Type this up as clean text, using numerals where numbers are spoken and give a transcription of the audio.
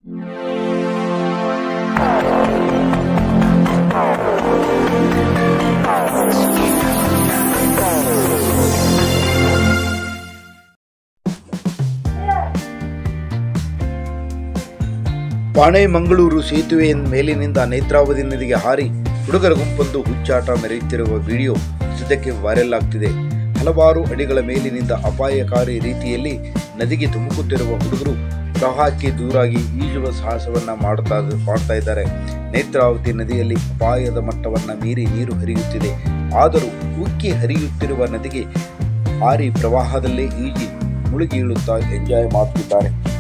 ಪಾಣೆ-ಮಂಗಳೂರು ಸೇತುವೆಯ ಮೇಲಿನಿಂದ ನೇತ್ರಾವತಿ ನದಿಗೆ ಹಾರಿ ಹುಡುಗರ ಗುಂಪೊಂದು ಹುಚ್ಚಾಟ ಮೆರೆಯುತ್ತಿರುವ ವಿಡಿಯೋ ಸದ್ಯಕ್ಕೆ ವೈರಲ್ ಆಗ್ತಿದೆ. ಹಲವಾರು ಅಡಿಗಳ ಮೇಲಿನಿಂದ ಅಪಾಯಕಾರಿ ರೀತಿಯಲ್ಲಿ ನದಿಗೆ ಧುಮುಕುತ್ತಿರುವ ಹುಡುಗರು ಪ್ರವಾಹಕ್ಕೆ ದೂರಾಗಿ ಈಜುವ ಸಾಹಸವನ್ನ ಮಾಡ್ತಾ ಇದ್ದಾರೆ. ನೇತ್ರಾವತಿ ನದಿಯಲ್ಲಿ ಅಪಾಯದ ಮಟ್ಟವನ್ನ ಮೀರಿ ನೀರು ಹರಿಯುತ್ತಿದೆ. ಆದರೂ ಉಕ್ಕಿ ಹರಿಯುತ್ತಿರುವ ನದಿಗೆ ಹಾರಿ ಪ್ರವಾಹದಲ್ಲೇ ಈಜಿ ಮುಳುಗಿ ಏಳುತ್ತಾ ಎಂಜಾಯ್ ಮಾಡುತ್ತಿದ್ದಾರೆ.